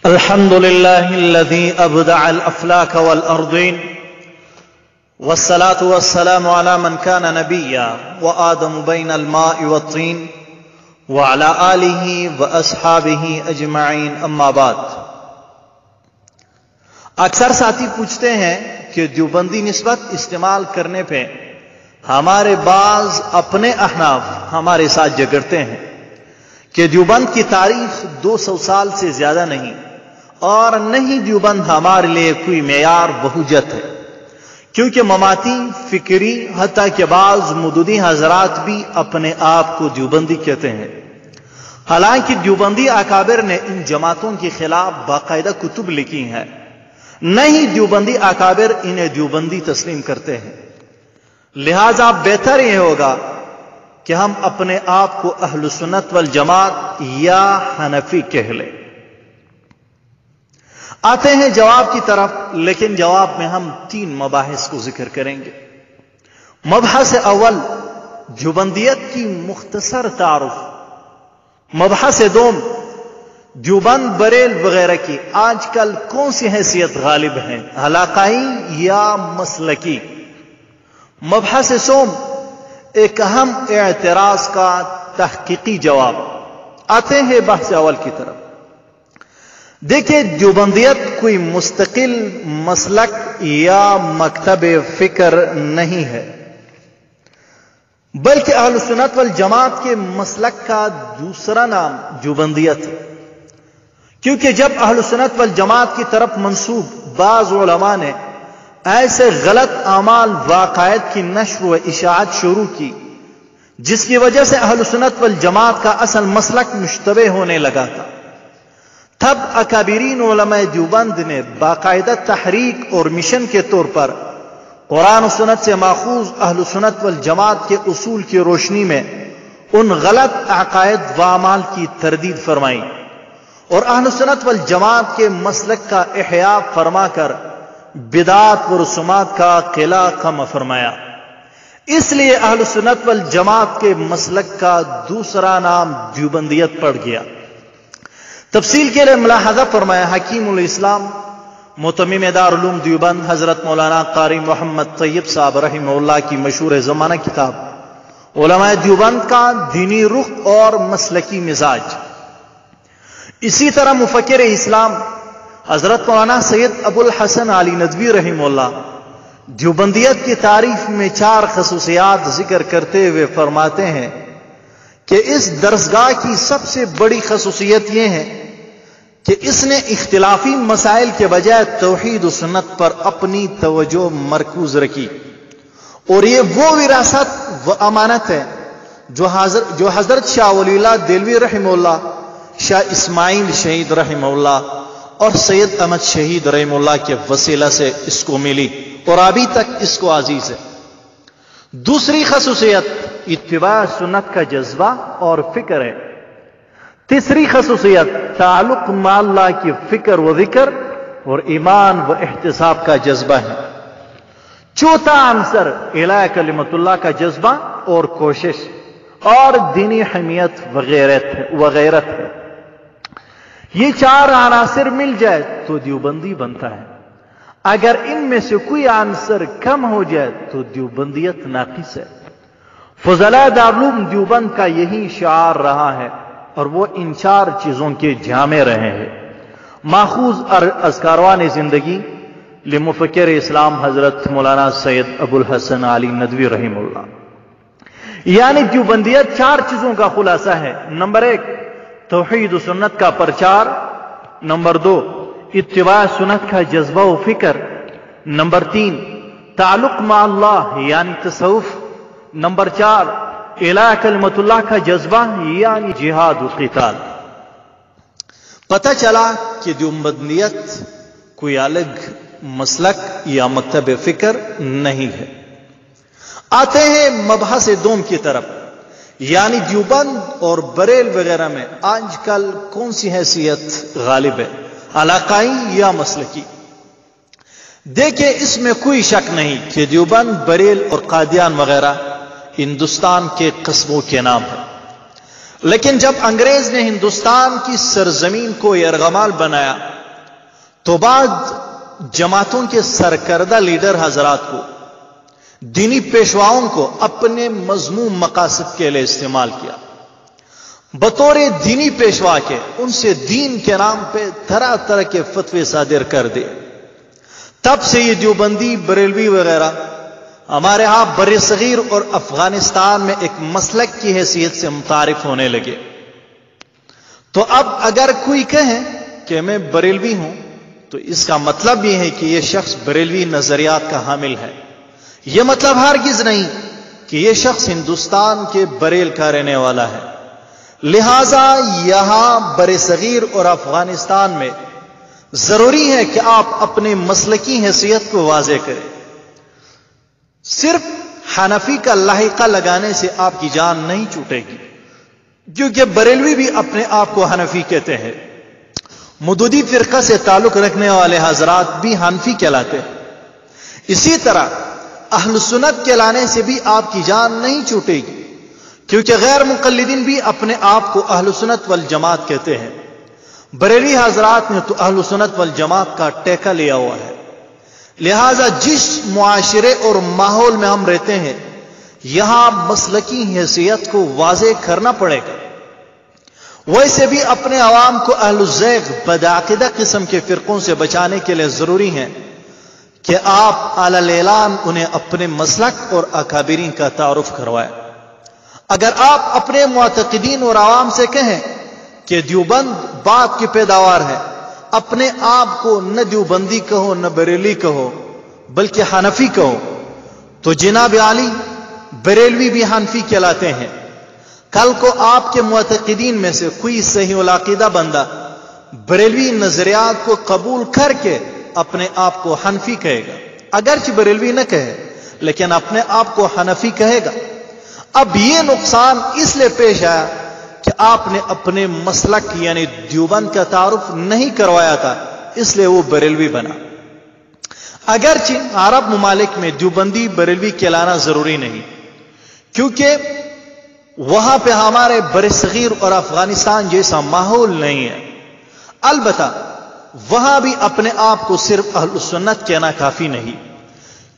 الحمد لله الذي أبدع الأفلاك والأرضين والصلاة والسلام على من كان نبيا وآدم بين الماء والطين وعلى آله وأصحابه أجمعين أما بعد۔ اکثر ساتھی پوچھتے ہیں کہ دیوبندی نسبت استعمال کرنے پہ ہمارے بعض اپنے احناف ہمارے ساتھ جھگڑتے ہیں کہ دیوبند کی تاریخ 200 سال سے زیادہ نہیں، اور نہیں دیوبند ہمارے لیے کوئی معیار بہجت ہے، کیونکہ مماتی فکری حتیٰ کہ بعض مدودی حضرات بھی اپنے آپ کو دیوبندی کہتے ہیں، حالانکہ دیوبندی اکابر نے ان جماعتوں کے خلاف باقاعدہ کتب لکھی ہیں، نہیں دیوبندی اکابر انہیں دیوبندی تسلیم کرتے ہیں۔ لہذا بہتر یہ ہوگا کہ ہم اپنے آپ کو اہل سنت والجماعت یا حنفی کہہ لیں۔ آتے ہیں جواب کی طرف، لیکن جواب میں ہم 3 مباحث کو ذکر کریں گے۔ مبحث اول دیوبندیت کی مختصر تعارف، مبحث دوم دیوبند بریل وغیرہ کی آج کل کون سی حیثیت غالب ہیں، علاقائی یا مسلکی۔ مبحث سوم ایک اہم اعتراض کا تحقیقی جواب۔ آتے ہیں بحث اول کی طرف۔ دیکھیں، دیوبندیت کوئی مستقل مسلک یا مکتب فکر نہیں ہے، بلکہ اہل سنت والجماعت کے مسلک کا دوسرا نام دیوبندیت ہے، کیونکہ جب اہل سنت والجماعت کی طرف منسوب بعض علماء نے ایسے غلط اعمال واقعات کی نشر و اشاعت شروع کی جس کی وجہ سے اہل سنت والجماعت کا اصل مسلک مشتبہ ہونے لگا تھا، تب اکابرین علماء دیوبند نے باقاعدہ تحریک اور مشن کے طور پر قرآن و سنت سے ماخوذ اہل سنت والجماعت کے اصول کی روشنی میں ان غلط عقائد و اعمال کی تردید فرمائی اور اہل سنت والجماعت کے مسلک کا احیاء فرما کر بدعات و رسومات کا قلع خم فرمایا۔ اس لیے اہل سنت والجماعت کے مسلک کا دوسرا نام دیوبندیت پڑ گیا۔ تفصیل کے لیے ملاحظہ فرمایا حکیم الاسلام متمم دارالعلوم دیوبند حضرت مولانا قاری محمد طیب صاحب رحمہ اللہ کی مشہور زمانہ کتاب علماء دیوبند کا دینی رخ اور مسلکی مزاج۔ اسی طرح مفکر اسلام حضرت مولانا سید ابو الحسن علی ندوی رحمہ اللہ دیوبندیت کی تعریف میں 4 خصوصیات ذکر کرتے ہوئے فرماتے ہیں کہ اس درسگاہ کی سب سے بڑی خصوصیت یہ ہے کہ اس نے اختلافی مسائل کے بجائے توحید و سنت پر اپنی توجہ مرکوز رکھی، اور یہ وہ وراثت و امانت ہے جو حضرت شاہ ولی اللہ دہلوی رحمہ اللہ، شاہ اسماعیل شہید رحمہ اللہ اور سید احمد شہید رحمہ اللہ کے وسیلہ سے اس کو ملی اور ابھی تک اس کو عزیز ہے۔ دوسری خصوصیت اتباع سنت کا جذبہ اور فکر ہے۔ تیسری خصوصیت تعلق مع اللہ کی فکر و ذکر اور ایمان و احتساب کا جذبہ ہے۔ چوتھا عنصر اعلیٰ کلمت اللہ کا جذبہ اور کوشش اور دینی حمیت وغیرت ہے۔ یہ 4 عناصر مل جائے تو دیوبندی بنتا ہے، اگر ان میں سے کوئی عنصر کم ہو جائے تو دیوبندیت ناقص ہے۔ فضلاء دارالعلوم دیوبند کا یہی شعار رہا ہے اور وہ ان 4 چیزوں کے جامع رہے ہیں۔ ماخوذ از کاروان زندگی لمفکر اسلام حضرت مولانا سید ابو الحسن علی ندوی رحمہ اللہ، یعنی دیوبندیت 4 چیزوں کا خلاصہ ہے۔ نمبر 1 توحید و سنت کا پرچار، نمبر 2 اتباع سنت کا جذبہ و فکر، نمبر 3 تعلق مع اللہ یعنی تصوف، نمبر 4 اعلیٰ کلمت اللہ کا جذبہ یعنی جہاد و قتال۔ پتہ چلا کہ دیوبندیت کوئی الگ مسلک یا مکتب فکر نہیں ہے۔ آتے ہیں مبحث دوم کی طرف، یعنی دیوبند اور بریل وغیرہ میں آج کل کون سی حیثیت غالب ہے، علاقائی یا مسلکی۔ دیکھیں، اس میں کوئی شک نہیں کہ دیوبند، بریل اور قادیان وغیرہ ہندوستان کے قصبوں کے نام ہیں، لیکن جب انگریز نے ہندوستان کی سرزمین کو یرغمال بنایا تو بعد جماعتوں کے سرکردہ لیڈر حضرات کو، دینی پیشواؤں کو اپنے مذموم مقاصد کے لیے استعمال کیا. بطور دینی پیشوا کے ان سے دین کے نام پہ طرح طرح کے فتوے صادر کر دے. تب سے یہ دیوبندی، بریلوی وغیرہ ہمارے ہاں بر صغیر اور افغانستان میں ایک مسلک کی حیثیت سے متعارف ہونے لگے. تو اب اگر کوئی کہے کہ میں بریلوی ہوں تو اس کا مطلب یہ ہے کہ یہ شخص بریلوی نظریات کا حامل ہے. یہ مطلب ہرگز نہیں کہ یہ شخص ہندوستان کے بریل کا رہنے والا ہے. لہذا یہاں بر صغیر اور افغانستان میں ضروری ہے کہ آپ اپنے مسلکی حیثیت کو واضح کریں. صرف حنفی کا لاحقہ لگانے سے آپ کی جان نہیں چھوٹے گی، کیونکہ بریلوی بھی اپنے آپ کو حنفی کہتے ہیں. مودودی فرقہ سے تعلق رکھنے والے حضرات بھی حنفی کہلاتے ہیں. اسی طرح اہل سنت کہلانے سے بھی آپ کی جان نہیں چھوٹے گی، کیونکہ غیر مقلدین بھی اپنے آپ کو اہل سنت والجماعت کہتے ہیں. بریلی حضرات نے تو اہل سنت والجماعت کا ٹیکہ لیا ہوا ہے. لہذا جس معاشرے اور ماحول میں ہم رہتے ہیں یہاں مسلکی حیثیت کو واضح کرنا پڑے گا. ویسے بھی اپنے عوام کو اہل الزیغ بدعقیدہ قسم کے فرقوں سے بچانے کے لیے ضروری ہے کہ آپ علی الاعلان انہیں اپنے مسلک اور اکابرین کا تعارف کروائیں. اگر آپ اپنے معتقدین اور عوام سے کہیں کہ دیوبند بات کی پیداوار ہے، اپنے آپ کو نہ دیوبندی کہو نہ بریلی کہو بلکہ حنفی کہو، تو جناب علی بریلوی بھی حنفی کہلاتے ہیں. کل کو آپ کے معتقدین میں سے کوئی صحیح العقیدہ بندہ بریلوی نظریات کو قبول کر کے اپنے آپ کو حنفی کہے گا، اگرچہ بریلوی نہ کہے لیکن اپنے آپ کو حنفی کہے گا. اب یہ نقصان اس لیے پیش آیا کہ آپ نے اپنے مسلک یعنی دیوبند کا تعارف نہیں کروایا تھا، اس لیے وہ بریلوی بنا. اگرچہ عرب ممالک میں دیوبندی بریلوی کہلانا ضروری نہیں، کیونکہ وہاں پہ ہمارے بر صغیر اور افغانستان جیسا ماحول نہیں ہے. البتہ وہاں بھی اپنے آپ کو صرف اہل سنت کہنا کافی نہیں،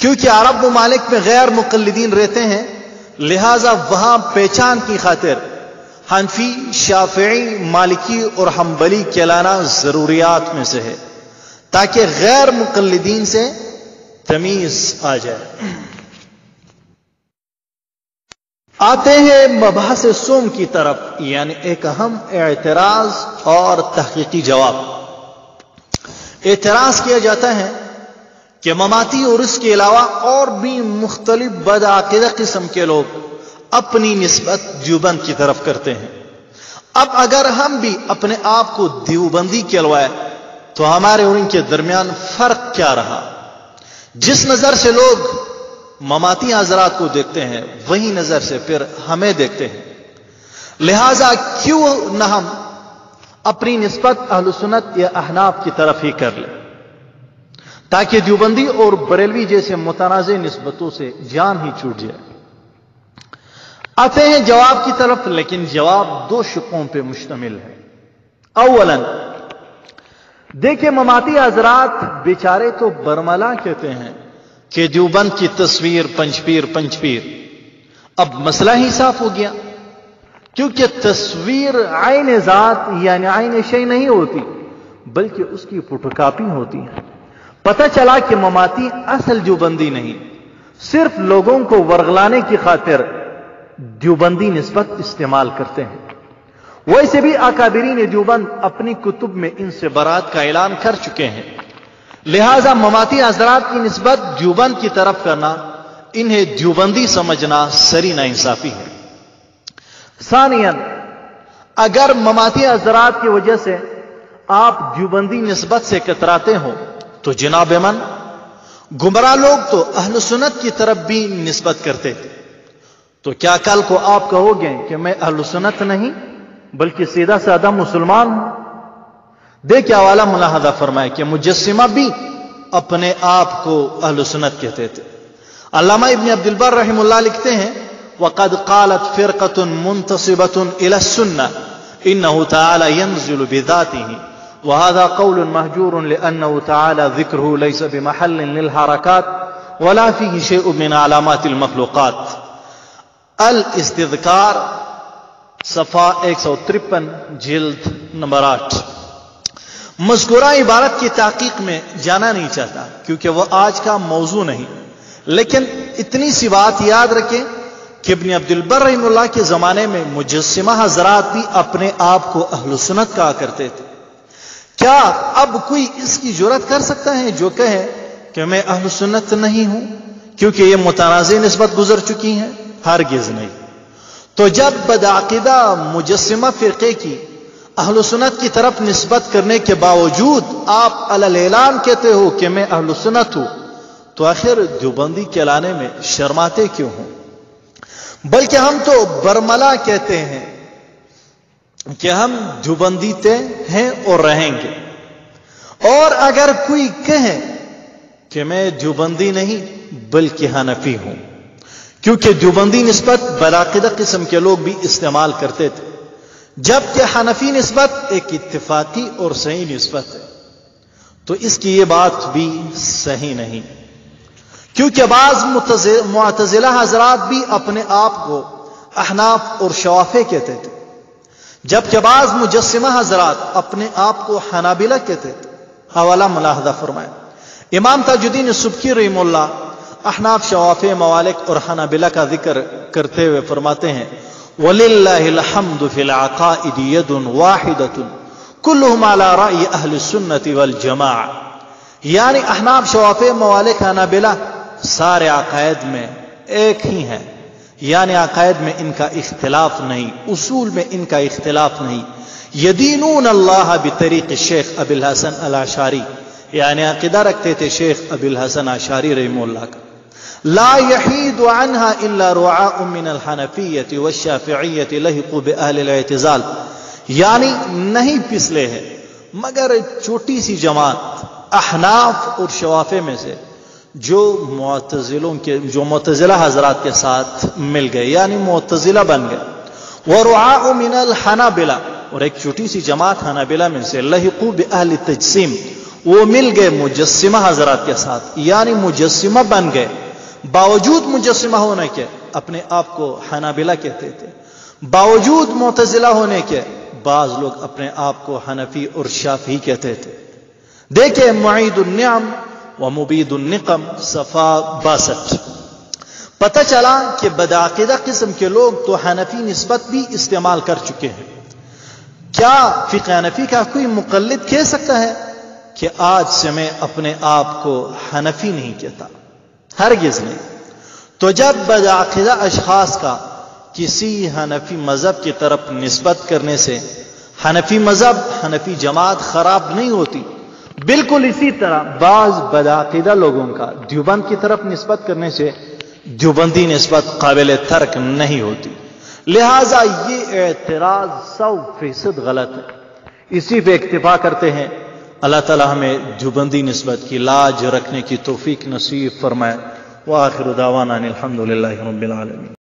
کیونکہ عرب ممالک میں غیر مقلدین رہتے ہیں. لہذا وہاں پہچان کی خاطر حنفی، شافعی، مالکی اور حنبلی کہلانا ضروریات میں سے ہے تاکہ غیر مقلدین سے تمیز آ جائے. آتے ہیں مباحث سوم کی طرف، یعنی ایک اہم اعتراض اور تحقیقی جواب. اعتراض کیا جاتا ہے کہ مماتی اور اس کے علاوہ اور بھی مختلف بدعقیدہ قسم کے لوگ اپنی نسبت دیوبند کی طرف کرتے ہیں. اب اگر ہم بھی اپنے آپ کو دیوبندی کہلوائے تو ہمارے اور ان کے درمیان فرق کیا رہا؟ جس نظر سے لوگ مماتی حضرات کو دیکھتے ہیں وہی نظر سے پھر ہمیں دیکھتے ہیں. لہذا کیوں نہ ہم اپنی نسبت اہل سنت یا احناف کی طرف ہی کر لیں تاکہ دیوبندی اور بریلوی جیسے متنازع نسبتوں سے جان ہی چھوٹ جائے. آتے ہیں جواب کی طرف، لیکن جواب دو شقوں پہ مشتمل ہے. اولا دیکھیں، مماتی حضرات بیچارے تو برملا کہتے ہیں کہ دیوبند کی تصویر پنچ پیر. اب مسئلہ ہی صاف ہو گیا، کیونکہ تصویر عین ذات یعنی عین شے نہیں ہوتی بلکہ اس کی فوٹو کاپی ہوتی ہے. پتہ چلا کہ مماتی اصل دیوبندی نہیں، صرف لوگوں کو ورغلانے کی خاطر دیوبندی نسبت استعمال کرتے ہیں. ویسے بھی اکابرین دیوبند اپنی کتب میں ان سے برات کا اعلان کر چکے ہیں. لہذا مماتی حضرات کی نسبت دیوبند کی طرف کرنا، انہیں دیوبندی سمجھنا سری ناانصافی ہے. ثانیاً اگر مماتی حضرات کی وجہ سے آپ دیوبندی نسبت سے کتراتے ہو تو جناب من گمراہ لوگ تو اہل سنت کی طرف بھی نسبت کرتے تھے. تو کیا کل کو آپ کہو گے کہ میں اہل سنت نہیں بلکہ سیدھا سادہ مسلمان ہوں؟ دیکھیں حوالہ ملاحظہ فرمائے کہ مجسمہ بھی اپنے آپ کو اہل سنت کہتے تھے. علامہ ابن عبد البر رحم اللہ لکھتے ہیں وَقَدْ قَالَتْ فِرْقَةٌ مُنْتَصِبَةٌ إِلَى السُّنَّةِ إِنَّهُ تَعَالَى يَنْزِلُ بِذَاتِهِ وهذا قول مهجور لأنه تعالى ذكره ليس بمحل للحركات ولا فيه شيء من علامات المخلوقات. الاستذکار صفحہ 153 جلد نمبر 8. مذکورہ عبارت کی تحقیق میں جانا نہیں چاہتا کیونکہ وہ آج کا موضوع نہیں، لیکن اتنی سی بات یاد رکھیں کہ ابن عبد البر رحمہ اللہ کے زمانے میں مجسمہ حضرات بھی اپنے آپ کو اہل سنت کہا کرتے تھے. کیا اب کوئی اس کی جرات کر سکتا ہے جو کہے کہ میں اہل سنت نہیں ہوں کیونکہ یہ متنازع نسبت گزر چکی ہیں؟ ہرگز نہیں. تو جب بدعقیدہ مجسمہ فرقے کی اہل سنت کی طرف نسبت کرنے کے باوجود آپ علی الاعلان کہتے ہو کہ میں اہل سنت ہوں، تو آخر دیوبندی کہلانے میں شرماتے کیوں ہوں؟ بلکہ ہم تو برملا کہتے ہیں کہ ہم دیوبندی ہیں اور رہیں گے. اور اگر کوئی کہے کہ میں دیوبندی نہیں بلکہ حنفی ہوں، کیونکہ دیوبندی نسبت بالاقدہ قسم کے لوگ بھی استعمال کرتے تھے، جبکہ حنفی نسبت ایک اتفاقی اور صحیح نسبت ہے، تو اس کی یہ بات بھی صحیح نہیں. کیونکہ بعض معتزلہ حضرات بھی اپنے آپ کو احناف اور شوافی کہتے تھے، جبکہ بعض مجسمہ حضرات اپنے آپ کو حنابلہ کہتے تھے. حوالہ ملاحظہ فرمائیں. امام تاج الدین سبکی رحمہ اللہ احناف، شوافی، موالک اور حنابلہ کا ذکر کرتے ہوئے فرماتے ہیں وَلِلَّهِ الْحَمْدُ فِي الْعَقَائِدِ يَدٌ وَاحِدَةٌ كُلُّهُمْ عَلَى رَأْيِ أَهْلِ السُنَّةِ وَالْجَمَاعَةِ. یعنی احناف، شوافی، موالک، حنابلہ سارے عقائد میں ایک ہی ہیں، یعنی عقائد میں ان کا اختلاف نہیں، اصول میں ان کا اختلاف نہیں. یدینون اللہ بطریق الشیخ ابی الحسن الاشعری، یعنی عقیدہ رکھتے تھے شیخ ابی الحسن اشعری رحمہ اللہ کا. لا یحید عنها الا رعاء من الحنفیۃ والشافعیۃ لحقوا باہل الاعتزال، یعنی نہیں پسلے ہیں مگر چھوٹی سی جماعت احناف اور شوافی میں سے جو معتزلہ حضرات کے ساتھ مل گئے، یعنی معتزلہ بن گئے. ورعاء من الحنابلہ، اور ایک چھوٹی سی جماعت حنابلہ میں سے لحقوا باہل التجسیم، وہ مل گئے مجسمہ حضرات کے ساتھ، یعنی مجسمہ بن گئے. باوجود مجسمہ ہونے کے اپنے آپ کو حنابلہ کہتے تھے، باوجود معتزلہ ہونے کے بعض لوگ اپنے آپ کو حنفی اور شافعی کہتے تھے. دیکھیں معید النعم و مبید النقم صفحہ 62. پتہ چلا کہ بدعقیدہ قسم کے لوگ تو حنفی نسبت بھی استعمال کر چکے ہیں. کیا فقہ حنفی کا کوئی مقلد کہہ سکتا ہے کہ آج سے میں اپنے آپ کو حنفی نہیں کہتا؟ ہرگز نہیں. تو جب بدعقیدہ اشخاص کا کسی حنفی مذہب کی طرف نسبت کرنے سے حنفی مذہب، حنفی جماعت خراب نہیں ہوتی، بالکل اسی طرح بعض بدعقیدہ لوگوں کا دیوبند کی طرف نسبت کرنے سے دیوبندی نسبت قابل ترک نہیں ہوتی. لہذا یہ اعتراض 100% غلط ہے. اسی پہ اکتفا کرتے ہیں. اللہ تعالی ہمیں دیوبندی نسبت کی لاج رکھنے کی توفیق نصیب فرمائے. وآخر دعوانا الحمد للہ رب العالمین.